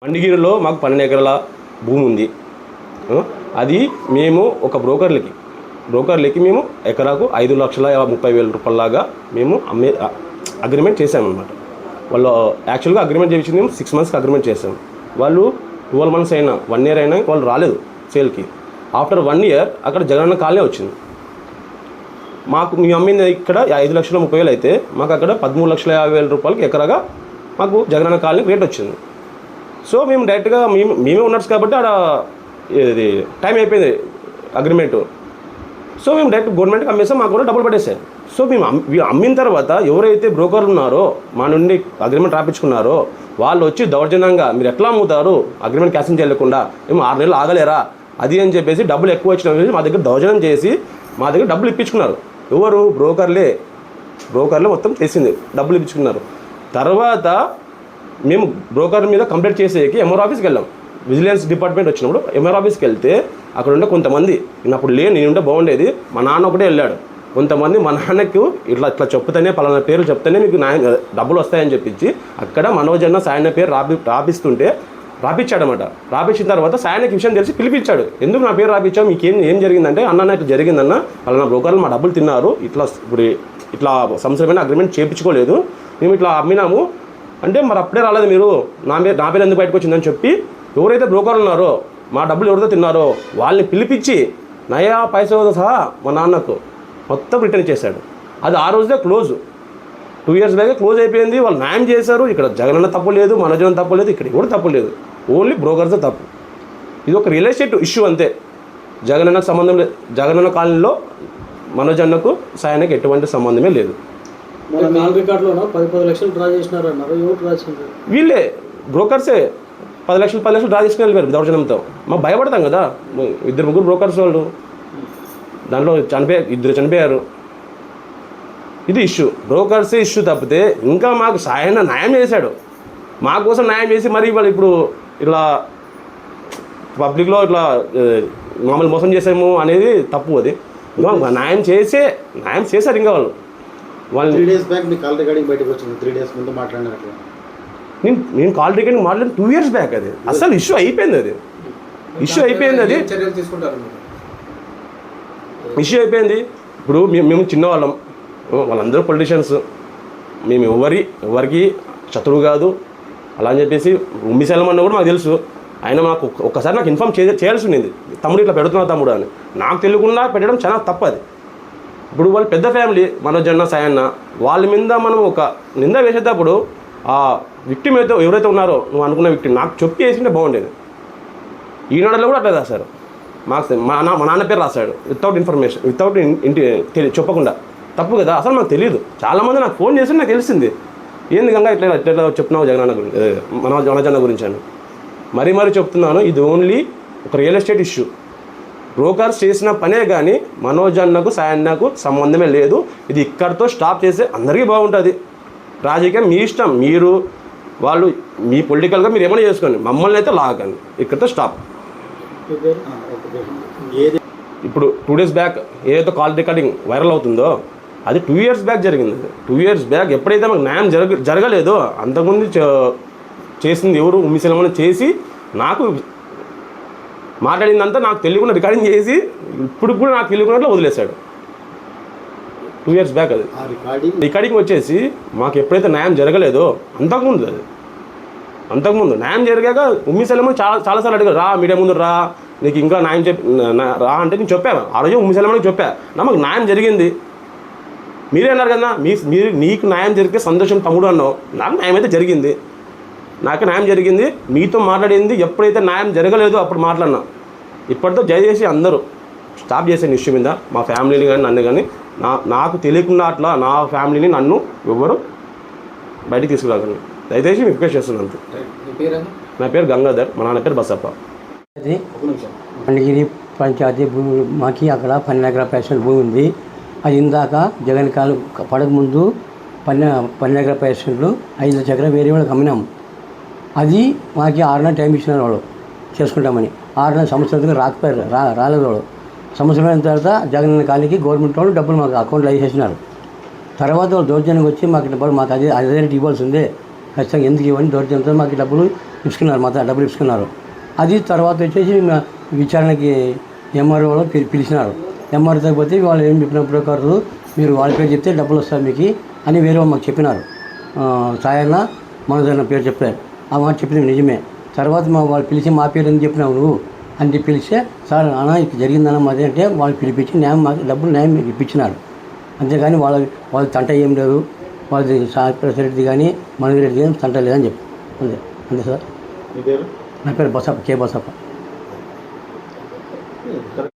మండిగిరిలో మాకు 12 ఎకరాల భూమి ఉంది. అది మేము ఒక బ్రోకర్లకి మేము ఎకరాకు 5,30,000 రూపాయలలాగా మేము అగ్రిమెంట్ చేసామన్నమాట. వాళ్ళు యాక్చువల్గా అగ్రిమెంట్ చేయించింది మేము 6 monthsకి అగ్రిమెంట్ చేసాం. వాళ్ళు 12 months అయినా 1 year అయినా వాళ్ళు రాలేదు సేల్కి. ఆఫ్టర్ 1 year అక్కడ జగనన్న కాలనీ వచ్చింది. మాకు మేము అమ్మింది ఇక్కడ 5,30,000 అయితే మాకు అక్కడ 13,50,000 రూపాయలకి ఎకరాగా మాకు జగనన్న కాలనీ రేట్ వచ్చింది. సో మేము డైరెక్ట్గా మేమే ఉన్నట్స్ కాబట్టి ఆడ ఇది టైం అయిపోయింది అగ్రిమెంటు. సో మేము డైరెక్ట్ గవర్నమెంట్కి అమ్మేసాం, మాకు కూడా డబ్బులు పడేసాయి. సో మేము అమ్మిన తర్వాత ఎవరైతే బ్రోకర్లు ఉన్నారో మా నుండి అగ్రిమెంట్ రాపించుకున్నారో వాళ్ళు వచ్చి దౌర్జన్యంగా మీరు ఎట్లా అమ్ముతారు అగ్రిమెంట్ క్యాన్సిల్ చేయకుండా, మేము 6 నెలలు ఆగలేరా అది అని చెప్పేసి డబ్బులు ఎక్కువ వచ్చిన మా దగ్గర దౌర్జన్యం చేసి మా దగ్గర డబ్బులు ఇప్పించుకున్నారు. ఎవరు? బ్రోకర్లే మొత్తం చేసింది, డబ్బులు ఇప్పించుకున్నారు. తర్వాత మేము బ్రోకర్ మీద కంప్లైంట్ చేసేకి ఎంఆర్ ఆఫీస్కి వెళ్ళాం. విజిలెన్స్ డిపార్ట్మెంట్ వచ్చినప్పుడు ఎంఆర్ ఆఫీస్కి వెళ్తే అక్కడ ఉండే కొంతమంది అప్పుడు నేనుంటే బాగుండేది, మా నాన్న ఒకటే వెళ్ళాడు. కొంతమంది మా నాన్నకు ఇట్లా చెప్తేనే పలానా పేరు చెప్తేనే మీకు డబ్బులు వస్తాయని చెప్పించి అక్కడ మనోజ్ అన్న సాయన్న పేరు రాపించాడనమాట. రాపించిన తర్వాత సాయన్నకి విషయం తెలిసి పిలిపించాడు. ఎందుకు నా పేరు రాపించావు, మీకు ఏం జరిగిందంటే అన్న ఇట్లా జరిగిందన్న, పలానా బ్రోకర్లు మా డబ్బులు తిన్నారు, ఇట్లా సంవత్సరమైన అగ్రిమెంట్ చేయించుకోలేదు, మేము ఇట్లా అమ్మినాము అంటే మరి అప్పుడే రాలేదు మీరు, నా పేరు ఎందుకు బయటకు వచ్చిందని చెప్పి ఎవరైతే బ్రోకర్లు ఉన్నారో మా డబ్బులు ఎవరైతే తిన్నారో వాళ్ళని పిలిపించి నయా పైసలతో సహా మా నాన్నకు మొత్తం రిటర్న్ చేశాడు. అది ఆ రోజే క్లోజ్, 2 years బ్యాగే క్లోజ్ అయిపోయింది. వాళ్ళు న్యాయం చేశారు. ఇక్కడ జగనన్న తప్పు లేదు, మనోజన్ తప్పు లేదు, ఇక్కడ కూడా తప్పు లేదు, ఓన్లీ బ్రోకర్సే తప్పు. ఇది ఒక రియల్ ఎస్టేట్ ఇష్యూ అంతే. జగనన్నకు సంబంధం లేదు. జగనన్న కాలనీలో మనోజన్నకు సాయన్నకు ఎటువంటి సంబంధమే లేదు. వీళ్ళే బ్రోకర్సే 10 లక్షలు డ్రా చేసుకుని వెళ్ళిపోయారు దౌర్జన్యంతో. మాకు భయపడతాం కదా, 2-3 బ్రోకర్స్ వాళ్ళు, దాంట్లో 2 చనిపోయారు. ఇది ఇష్యూ, బ్రోకర్సే ఇష్యూ తప్పితే ఇంకా మాకు సాయన్న న్యాయం చేశాడు. మా కోసం న్యాయం చేసి మరి వాళ్ళు ఇప్పుడు ఇట్లా పబ్లిక్లో ఇట్లా మామూలు మోసం చేసాము అనేది తప్పు. అది ఇంకా న్యాయం చేశారు. ఇంకా వాళ్ళు 3 days బ్యాక్ మీ కాల్ రికార్డింగ్ బయటకు వచ్చింది. 3 days ముందు మాట్లాడినట్లు నేను కాల్ రికార్డింగ్ మాట్లాడిన 2 years బ్యాక్. అది అసలు ఇష్యూ అయిపోయింది. అది ఇష్యూ అయిపోయింది. ఇప్పుడు మేము చిన్నవాళ్ళం, వాళ్ళందరూ పొలిటీషియన్స్, మేము ఎవరికి శత్రువు కాదు. అలా అని చెప్పేసి ఉమ్మిశైలం కూడా మాకు తెలుసు. ఆయన మాకు ఒక్కసారి నాకు ఇన్ఫామ్ చేయాల్సి ఉండేది, తమ్ముడు ఇట్లా పెడుతున్నా తమ్ముడు అని. నాకు తెలియకుండా పెట్టడం చాలా తప్పది. ఇప్పుడు వాళ్ళు పెద్ద ఫ్యామిలీ, మనోజన్న సాయన్న, వాళ్ళ మీద మనం ఒక నింద వేసేటప్పుడు ఆ విక్టిమ్ అయితే ఎవరైతే ఉన్నారో నువ్వు అనుకున్న విక్టిమ్ నాకు చెప్పి వేసింటే బాగుండేది. ఈనాడులో కూడా అట్లా రాశారు, మాకు మా నాన్న పేరు రాశాడు వితౌట్ చెప్పకుండా. తప్పు కదా, అసలు నాకు తెలియదు. చాలామంది నాకు ఫోన్ చేసి నాకు తెలిసింది, ఏంది గంగా ఇట్లా చెప్తున్నావు జగనన్న గురించి, మనోజన్న గురించి అని మరీ చెప్తున్నాను. ఇది ఓన్లీ ఒక రియల్ ఎస్టేట్ ఇష్యూ. బ్రోకర్స్ చేసిన పనే కానీ మనోజన్నకు సాయన్నకు సంబంధమే లేదు. ఇది ఇక్కడితో స్టాప్ చేస్తే అందరికీ బాగుంటుంది. రాజకీయం మీ ఇష్టం, మీరు వాళ్ళు మీ పొలిటికల్గా మీరు ఏమైనా చేసుకోండి, మమ్మల్ని అయితే లాగండి. ఇక్కడితో స్టాప్. ఇప్పుడు 2 days బ్యాక్ ఏదైతే కాల్ రికార్డింగ్ వైరల్ అవుతుందో అది 2 years బ్యాక్ జరిగింది. 2 years బ్యాక్ ఎప్పుడైతే మాకు న్యాయం జరగలేదో అంతకుముందు చేసింది ఎవరు? ఉమ్మిశైలం చేసి నాకు మాట్లాడిందంతా నాకు తెలియకుండా రికార్డింగ్ చేసి ఇప్పుడు కూడా నాకు తెలియకుండా వదిలేశాడు. 2 years బ్యాక్ అది రికార్డింగ్ వచ్చేసి మాకు ఎప్పుడైతే న్యాయం జరగలేదో అంతకుముందు న్యాయం జరిగాక ఉమ్మిశైలం చాలాసార్లు అడిగారు, రా మీడియా ముందు రా, నీకు ఇంకా న్యాయం రా అంటే నేను చెప్పాను. ఆ రోజు ఉమ్మిశైలంకి చెప్పా, నాకు న్యాయం జరిగింది. మీరే అన్నారు కదా, నీకు న్యాయం జరిగితే సంతోషం తమ్ముడు అన్నావు. నాకు న్యాయం అయితే జరిగింది, నాకు న్యాయం జరిగింది. మీతో మాట్లాడింది ఎప్పుడైతే న్యాయం జరగలేదో అప్పుడు మాట్లాడినా. ఇప్పటితో దయచేసి అందరూ స్టాప్ చేసే ఇష్యూ మీద మా ఫ్యామిలీని కానీ నన్ను కానీ నాకు తెలియకుండా అట్లా నా ఫ్యామిలీని నన్ను ఎవరు బయటికి తీసుకురాకండి దయచేసి రిక్వెస్ట్ చేస్తున్నాను. నా పేరు గంగాధర్, మా నాన్న పేరు బసప్ప. మండగిరి పంచాయతీ భూమి మాకి అక్కడ 12 ఎకరాల పైసలు భూమి ఉంది. అది ఇందాక జగన్ కాలు పడక ముందు 12 ఎకరాల పైసలు 5 లక్షల ఎకరా వేరే వాళ్ళకి అమ్మినాము. అది మాకు 6 నెలలు టైం ఇచ్చినారు వాళ్ళు చేసుకుంటామని. 6 నెలల సంవత్సరానికి రాలేదు వాళ్ళు. సంవత్సరం అయిన తర్వాత జగన్ కాలనీకి గవర్నమెంట్ వాళ్ళు డబ్బులు మాకు అకౌంట్లో వేసేసినారు. తర్వాత వాళ్ళు దౌర్జన్యం వచ్చి మాకు డబ్బులు మాకు అదే రేటు ఇవ్వాల్సి ఉంది, ఖచ్చితంగా ఎందుకు ఇవ్వండి దౌర్జన్యంతో మాకు డబ్బులు ఇచ్చుకున్నారు, మొత్తం డబ్బులు ఇచ్చుకున్నారు. అది తర్వాత వచ్చేసి విచారణకి ఎంఆర్ఓ వాళ్ళు పిలిచినారు. ఎంఆర్ఓతో పోతే వాళ్ళు ఏం చెప్పిన ప్రకారం మీరు వాళ్ళ పేరు చెప్తే డబ్బులు వస్తాయి మీకు అని వేరే వాళ్ళు మాకు చెప్పినారు. సాయన్న మనోజన్న పేరు చెప్పారు. ఆ మాట చెప్పింది నిజమే. తర్వాత వాళ్ళు పిలిచి మా పేరు ఎందుకు చెప్పినావు నువ్వు అని పిలిస్తే, సార్ అన్న ఇది జరిగిందన్న మాది అంటే వాళ్ళు పిలిపించి న్యాయం మాకు డబ్బులు న్యాయం ఇప్పించినారు. అంతేగాని వాళ్ళ తంట ఏం లేదు, వాళ్ళది ప్రెసిడెంట్ది కానీ మనోజ్ రెడ్డి కానీ తంట లేదని చెప్పి అంతే సార్. మీ పేరు? నా పేరు బసప్ప, కే బసప్ప.